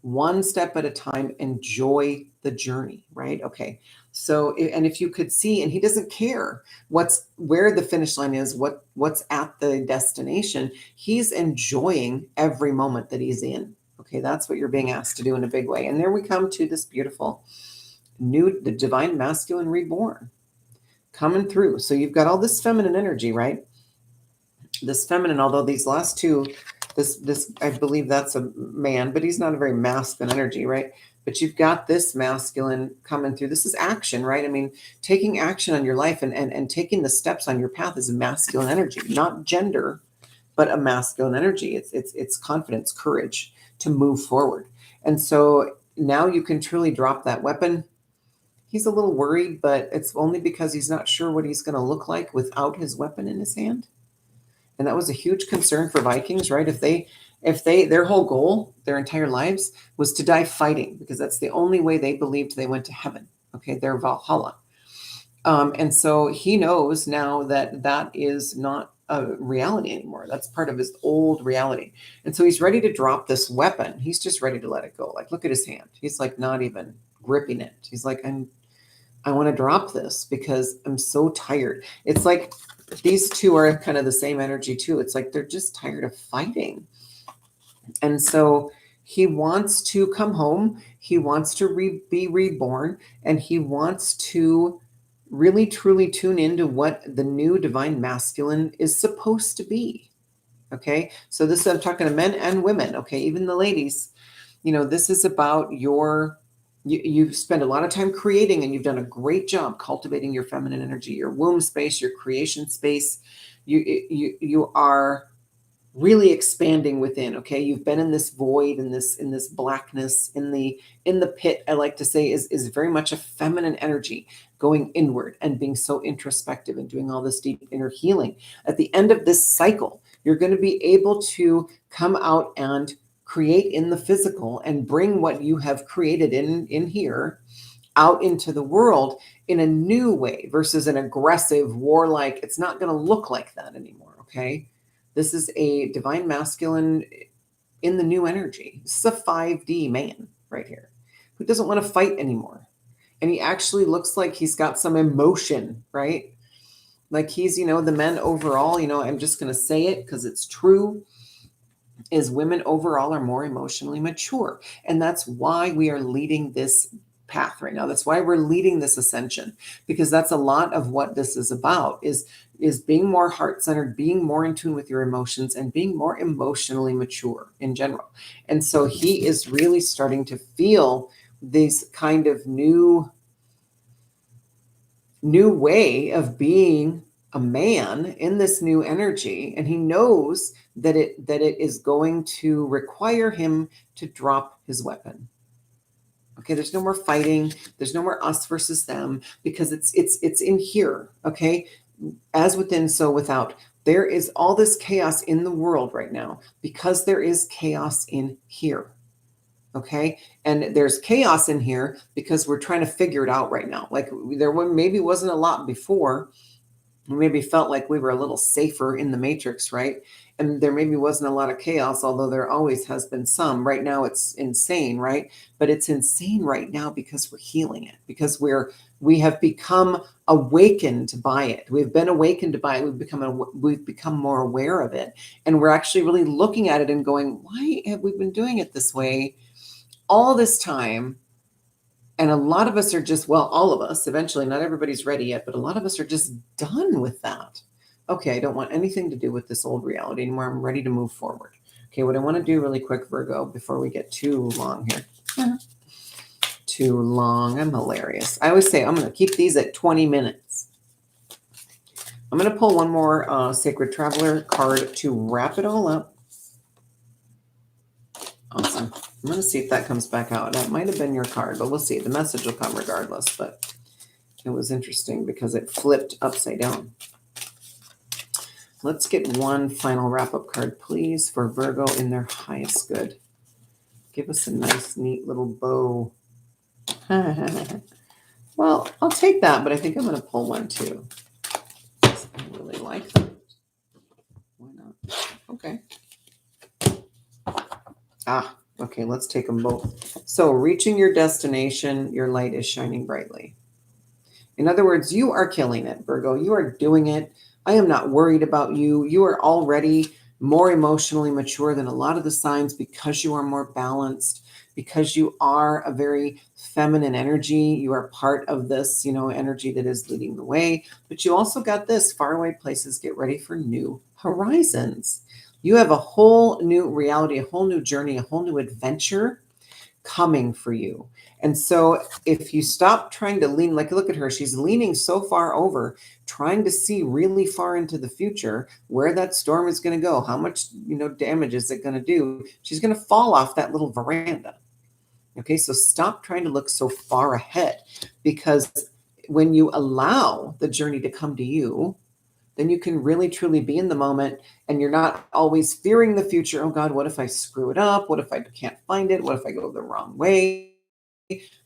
One step at a time, enjoy the journey, right? Okay. So, and if you could see, and he doesn't care where the finish line is, what's at the destination, he's enjoying every moment that he's in. Okay. That's what you're being asked to do in a big way. And there we come to this beautiful the divine masculine reborn coming through. So you've got all this feminine energy, right? This feminine, although these last two, this I believe that's a man, but he's not a very masculine energy, right? But you've got this masculine coming through. This is action, right? I mean, taking action on your life and taking the steps on your path is a masculine energy, not gender, but a masculine energy. It's confidence, courage to move forward. And so now you can truly drop that weapon. He's a little worried, but it's only because he's not sure what he's going to look like without his weapon in his hand. And that was a huge concern for Vikings, right? If their whole goal, their entire lives, was to die fighting, because that's the only way they believed they went to heaven. Okay, their Valhalla. And so he knows now that is not a reality anymore. That's part of his old reality. And so he's ready to drop this weapon. He's just ready to let it go. Like, look at his hand. He's like not even gripping it. He's like, I want to drop this because I'm so tired. It's like these two are kind of the same energy too. It's like they're just tired of fighting. And so he wants to come home. He wants to be reborn, and he wants to really truly tune into what the new divine masculine is supposed to be. Okay. So this, I'm talking to men and women. Okay. Even the ladies, this is about you spend a lot of time creating, and you've done a great job cultivating your feminine energy, your womb space, your creation space. You are really expanding within. Okay. You've been in this void, in this blackness, in the pit, I like to say is very much a feminine energy, going inward and being so introspective and doing all this deep inner healing. At the end of this cycle, you're going to be able to come out and create in the physical and bring what you have created in here out into the world in a new way versus an aggressive, warlike. It's not going to look like that anymore. Okay. This is a divine masculine in the new energy. This is a 5D man right here who doesn't want to fight anymore. And he actually looks like he's got some emotion, right? Like he's, the men overall, I'm just going to say it because it's true, is women overall are more emotionally mature. And that's why we are leading this path right now. That's why we're leading this ascension, because that's a lot of what this is about, is being more heart-centered, being more in tune with your emotions, and being more emotionally mature in general. And so he is really starting to feel this kind of new way of being a man in this new energy. And he knows that it is going to require him to drop his weapon. Okay, there's no more fighting. There's no more us versus them, because it's in here. Okay, as within, so without. There is all this chaos in the world right now because there is chaos in here. Okay, and there's chaos in here because we're trying to figure it out right now. Like there maybe wasn't a lot before. We maybe felt like we were a little safer in the matrix, right? And there maybe wasn't a lot of chaos, although there always has been some. Right now it's insane, right? But it's insane right now because we're healing it, because we have become awakened by it. We've been awakened by it. We've become more aware of it. And we're actually really looking at it and going, why have we been doing it this way all this time? And a lot of us are just, well, all of us, eventually, not everybody's ready yet, but a lot of us are just done with that. Okay, I don't want anything to do with this old reality anymore. I'm ready to move forward. Okay, what I want to do really quick, Virgo, before we get too long here. Too long. I'm hilarious. I always say I'm going to keep these at 20 minutes. I'm going to pull one more Sacred Traveler card to wrap it all up. Awesome. I'm going to see if that comes back out. That might have been your card, but we'll see. The message will come regardless, but it was interesting because it flipped upside down. Let's get one final wrap-up card, please, for Virgo in their highest good. Give us a nice, neat little bow. Well, I'll take that, but I think I'm going to pull one too. I really like that. Why not? Okay. Okay, let's take them both. So, reaching your destination, your light is shining brightly. In other words, you are killing it, Virgo. You are doing it. I am not worried about you. You are already more emotionally mature than a lot of the signs because you are more balanced, because you are a very feminine energy. You are part of this, energy that is leading the way. But you also got this: faraway places, get ready for new horizons. You have a whole new reality, a whole new journey, a whole new adventure coming for you. And so if you stop trying to lean, like look at her, she's leaning so far over, trying to see really far into the future where that storm is going to go, how much, damage is it going to do? She's going to fall off that little veranda. Okay, so stop trying to look so far ahead, because when you allow the journey to come to you, then you can really truly be in the moment, and you're not always fearing the future. Oh God, what if I screw it up? What if I can't find it? What if I go the wrong way?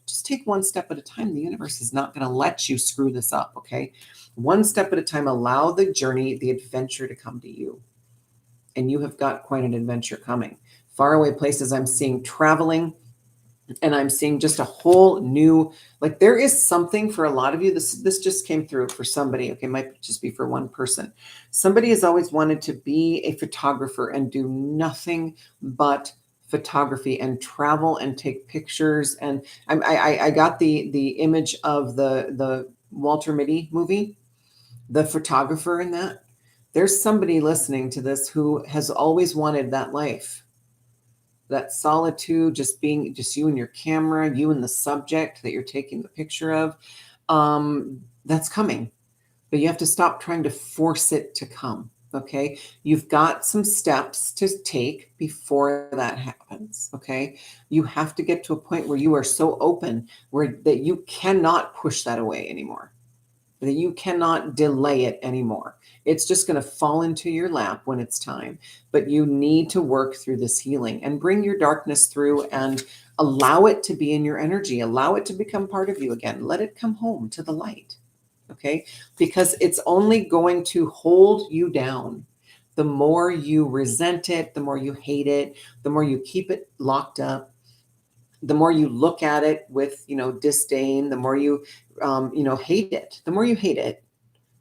Just take one step at a time. The universe is not going to let you screw this up, okay? One step at a time. Allow the journey, the adventure to come to you. And you have got quite an adventure coming. Faraway places, I'm seeing traveling. And I'm seeing just a whole new, like there is something for a lot of you. This just came through for somebody. Okay, might just be for one person. Somebody has always wanted to be a photographer and do nothing but photography and travel and take pictures. And I got the image of the Walter Mitty movie, the photographer in that. There's somebody listening to this who has always wanted that life. That solitude, just being just you and your camera, you and the subject that you're taking the picture of, that's coming. But you have to stop trying to force it to come, okay? You've got some steps to take before that happens, okay? You have to get to a point where you are so open that you cannot push that away anymore, that you cannot delay it anymore. It's just going to fall into your lap when it's time. But you need to work through this healing and bring your darkness through and allow it to be in your energy. Allow it to become part of you again. Let it come home to the light, okay? Because it's only going to hold you down. The more you resent it, the more you hate it, the more you keep it locked up, the more you look at it with, disdain, the more you, hate it, the more you hate it,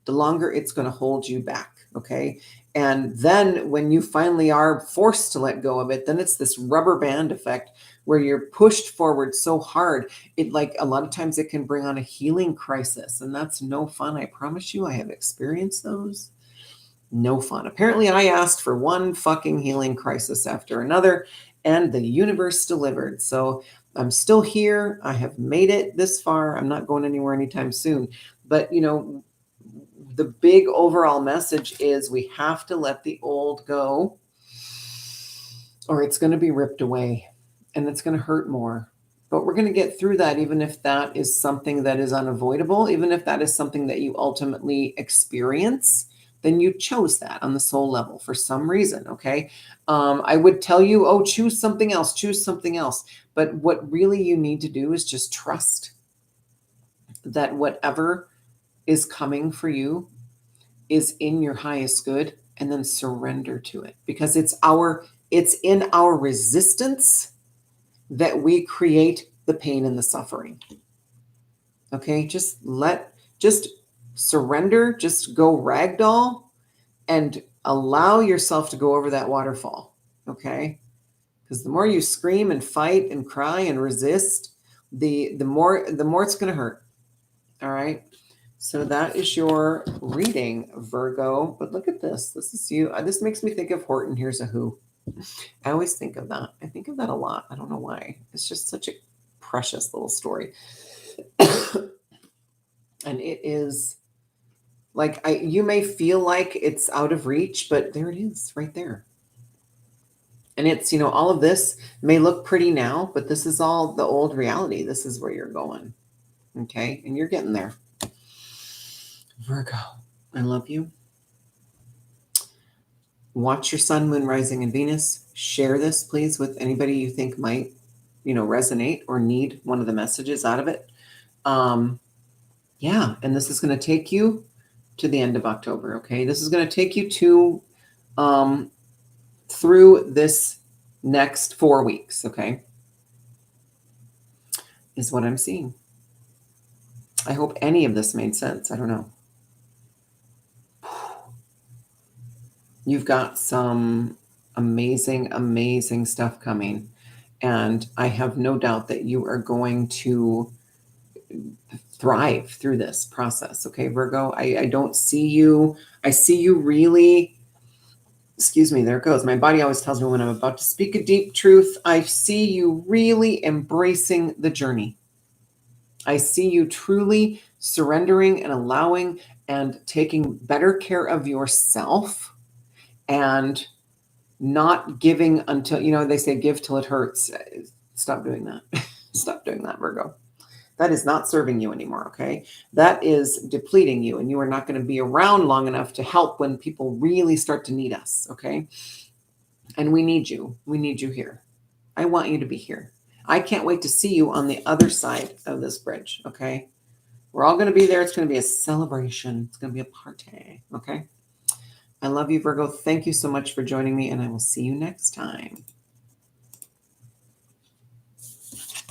the longer it's going to hold you back. Okay. And then when you finally are forced to let go of it, then it's this rubber band effect where you're pushed forward so hard. It, like, a lot of times it can bring on a healing crisis, and that's no fun. I promise you, I have experienced those. No fun. Apparently I asked for one fucking healing crisis after another, and the universe delivered. So I'm still here. I have made it this far. I'm not going anywhere anytime soon. But, the big overall message is we have to let the old go, or it's going to be ripped away, and it's going to hurt more. But we're going to get through that, even if that is something that is unavoidable, even if that is something that you ultimately experience. Then you chose that on the soul level for some reason, okay? I would tell you, choose something else, choose something else. But what really you need to do is just trust that whatever is coming for you is in your highest good, and then surrender to it, because it's in our resistance that we create the pain and the suffering. Okay, just surrender, just go ragdoll and allow yourself to go over that waterfall. Okay, because the more you scream and fight and cry and resist, the more it's going to hurt. All right. So that is your reading, Virgo. But look at this. This is you. This makes me think of Horton Hears a Who. I always think of that. I think of that a lot. I don't know why. It's just such a precious little story. And it is Like you may feel like it's out of reach, but there it is right there. And it's, all of this may look pretty now, but this is all the old reality. This is where you're going. Okay. And you're getting there. Virgo, I love you. Watch your sun, moon, rising, and Venus. Share this, please, with anybody you think might, resonate or need one of the messages out of it. Yeah. And this is going to take you to the end of October. Okay. This is going to take you to, through this next 4 weeks. Okay. Is what I'm seeing. I hope any of this made sense. I don't know. You've got some amazing, amazing stuff coming. And I have no doubt that you are going to thrive through this process. Okay, Virgo, I don't see you. I see you really, excuse me, there it goes. My body always tells me when I'm about to speak a deep truth. I see you really embracing the journey. I see you truly surrendering and allowing and taking better care of yourself and not giving until, they say give till it hurts. Stop doing that. Stop doing that, Virgo. That is not serving you anymore, okay? That is depleting you, and you are not going to be around long enough to help when people really start to need us, okay? And we need you. We need you here. I want you to be here. I can't wait to see you on the other side of this bridge, okay? We're all going to be there. It's going to be a celebration. It's going to be a party, okay? I love you, Virgo. Thank you so much for joining me, and I will see you next time.